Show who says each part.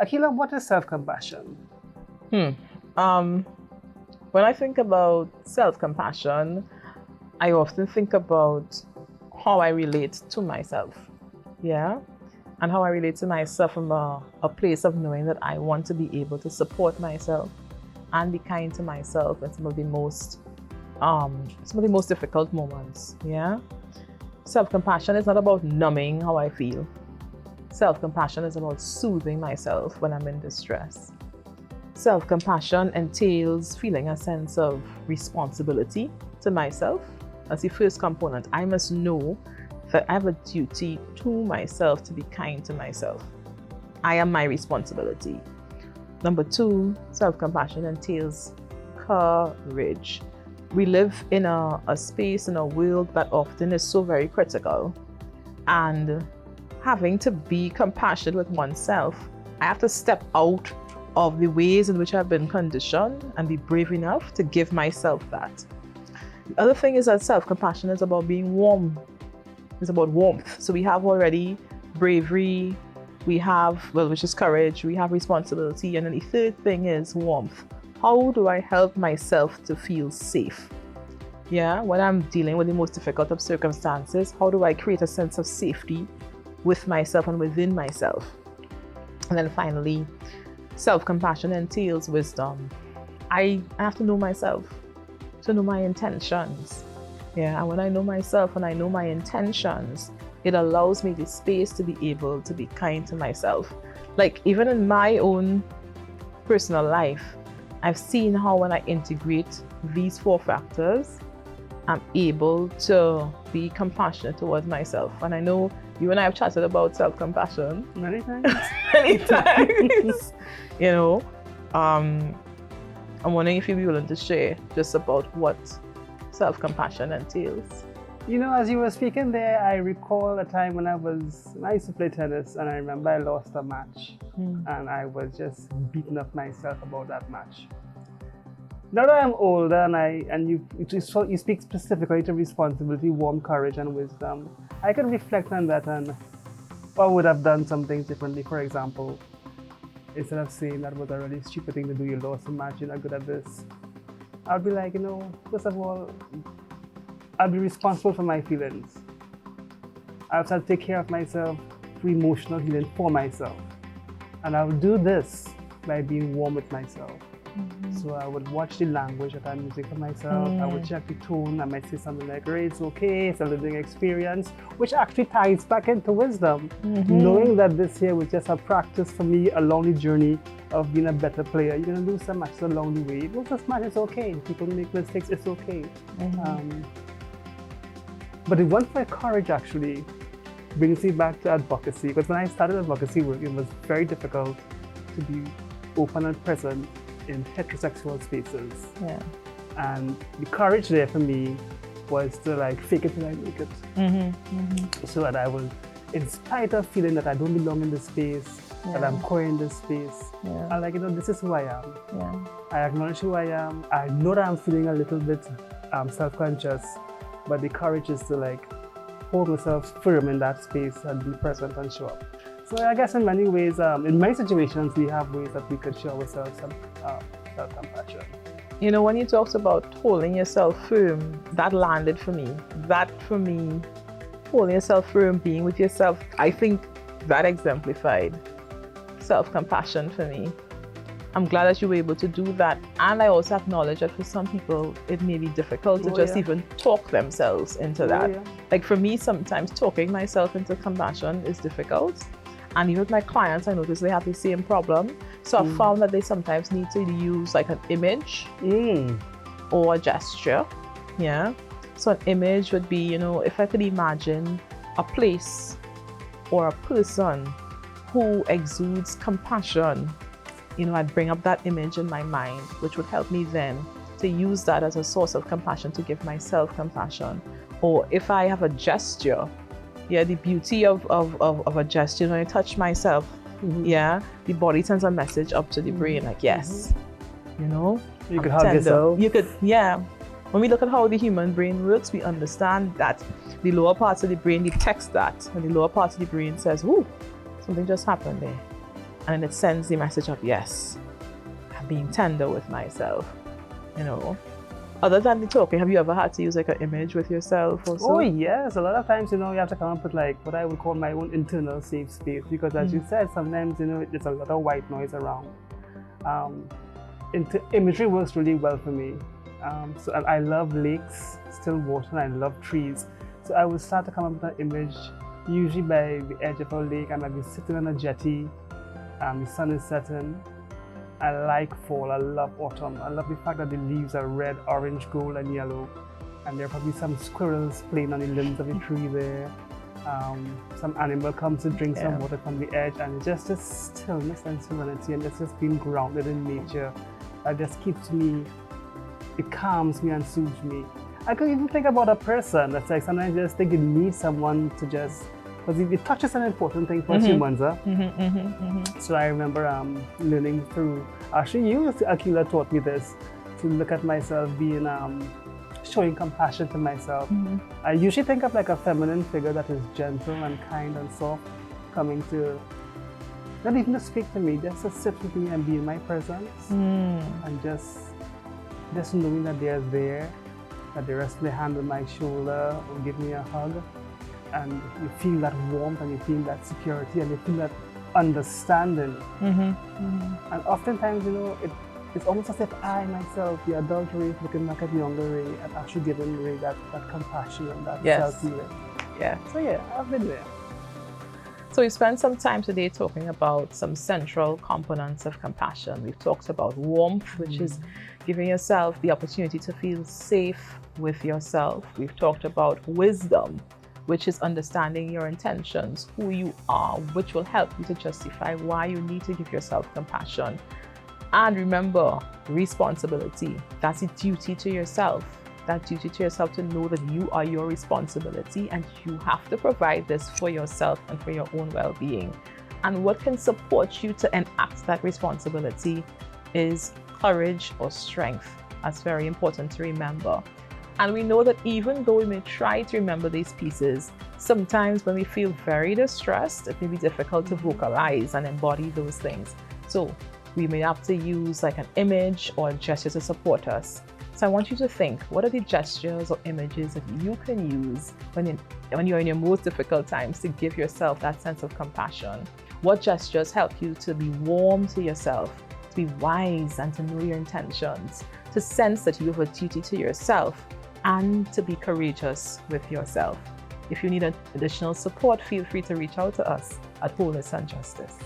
Speaker 1: Akilah, what is self-compassion?
Speaker 2: When I think about self-compassion, I often think about how I relate to myself, and how I relate to myself from a place of knowing that I want to be able to support myself and be kind to myself in some of the most difficult moments. Self-compassion is not about numbing how I feel. Self-compassion is about soothing myself when I'm in distress. Self-compassion entails feeling a sense of responsibility to myself. As the first component, I must know that I have a duty to myself to be kind to myself. I am my responsibility. Number two, self-compassion entails courage. We live in a space, in a world that often is so very critical. And having to be compassionate with oneself, I have to step out of the ways in which I've been conditioned and be brave enough to give myself that. The other thing is that self-compassion is about being warm. It's about warmth. So we have already bravery, we have, which is courage, we have responsibility, and then the third thing is warmth. How do I help myself to feel safe? When I'm dealing with the most difficult of circumstances, how do I create a sense of safety with myself and within myself? And then finally, self-compassion entails wisdom. I have to know myself, to know my intentions. And when I know myself and I know my intentions, it allows me the space to be able to be kind to myself. Like even in my own personal life, I've seen how when I integrate these 4 factors, I'm able to be compassionate towards myself. And I know you and I have chatted about self-compassion.
Speaker 1: Many times.
Speaker 2: Many times. I'm wondering if you'd be willing to share just about what self-compassion entails.
Speaker 1: As you were speaking there, I recall a time when I used to play tennis, and I remember I lost a match. And I was just beating up myself about that match. Now that I'm older and you speak specifically to responsibility, warmth, courage, and wisdom, I can reflect on that and I would have done some things differently. For example, instead of saying that was a really stupid thing to do, you lost a match, you're not good at this, I'll be like, first of all, I'll be responsible for my feelings. I have to take care of myself through emotional healing for myself. And I'll do this by being warm with myself. So I would watch the language that I'm using for myself. I would check the tone. I might say something like, it's okay, it's a living experience, which actually ties back into wisdom. Knowing that this here was just a practice for me along the journey of being a better player. You're going to lose some matches along the way. Lose this match, it's okay. People make mistakes, it's okay. But the one for courage actually brings me back to advocacy. Because when I started advocacy work, it was very difficult to be open and present in heterosexual spaces. And the courage there for me was to fake it till I make it. So that I will, in spite of feeling that I don't belong in this space, that I'm core in this space, I'm this is who I am. I acknowledge who I am. I know that I'm feeling a little bit self-conscious, but the courage is to hold myself firm in that space and be present and show up. So I guess in many ways, in many situations, we have ways that we could show ourselves some self-compassion.
Speaker 2: When you talked about holding yourself firm, that landed for me. That for me, holding yourself firm, being with yourself, I think that exemplified self-compassion for me. I'm glad that you were able to do that. And I also acknowledge that for some people, it may be difficult to just even talk themselves into that. For me, sometimes talking myself into compassion is difficult. And even with my clients, I notice they have the same problem. So I've found that they sometimes need to use an image or a gesture. So an image would be, if I could imagine a place or a person who exudes compassion, I'd bring up that image in my mind, which would help me then to use that as a source of compassion to give myself compassion. Or if I have a gesture, the beauty of a gesture, when I touch myself, the body sends a message up to the brain, yes,
Speaker 1: you could hug yourself.
Speaker 2: You could, When we look at how the human brain works, we understand that the lower parts of the brain detects that, and the lower part of the brain says, "Ooh, something just happened there," and it sends the message of, "Yes, I'm being tender with myself." You know. Other than the talking, have you ever had to use like an image with yourself or so?
Speaker 1: Oh yes, a lot of times, you know, you have to come up with like what I would call my own internal safe space, because as you said, sometimes, you know, there's a lot of white noise around. Imagery works really well for me. So I love lakes, still water, and I love trees. So I would start to come up with an image, usually by the edge of a lake. I might be sitting on a jetty, the sun is setting. I like fall, I love autumn. I love the fact that the leaves are red, orange, gold, and yellow. And there are probably some squirrels playing on the limbs of the tree there. Some animal comes to drink some water from the edge, and it's just a stillness and serenity, and it's just being grounded in nature. That just keeps me, it calms me and soothes me. I could even think about a person. That's like sometimes I just think you need someone to just, because it touches an important thing for us humans. So I remember learning through, actually you, Akilah, taught me this, to look at myself being, showing compassion to myself. I usually think of like a feminine figure that is gentle and kind and soft, coming to, not even to speak to me, just to sit with me and be in my presence. And just knowing that they're there, that they rest their hand on my shoulder or give me a hug. And you feel that warmth, and you feel that security, and you feel that understanding. And oftentimes, you know, it's almost as if I myself, the adult Ray, looking back at the younger Ray, and actually giving Ray that compassion and that self-healing. So yeah, I've been there.
Speaker 2: So we spent some time today talking about some central components of compassion. We've talked about warmth, which is giving yourself the opportunity to feel safe with yourself. We've talked about wisdom, which is understanding your intentions, who you are, which will help you to justify why you need to give yourself compassion. And remember, responsibility. That's a duty to yourself. That duty to yourself to know that you are your responsibility, and you have to provide this for yourself and for your own well-being. And what can support you to enact that responsibility is courage or strength. That's very important to remember. And we know that even though we may try to remember these pieces, sometimes when we feel very distressed, it may be difficult to vocalize and embody those things. So we may have to use like an image or a gesture to support us. So I want you to think, what are the gestures or images that you can use when you're in your most difficult times to give yourself that sense of compassion? What gestures help you to be warm to yourself, to be wise and to know your intentions, to sense that you have a duty to yourself, and to be courageous with yourself? If you need additional support, feel free to reach out to us at Wholeness Justice.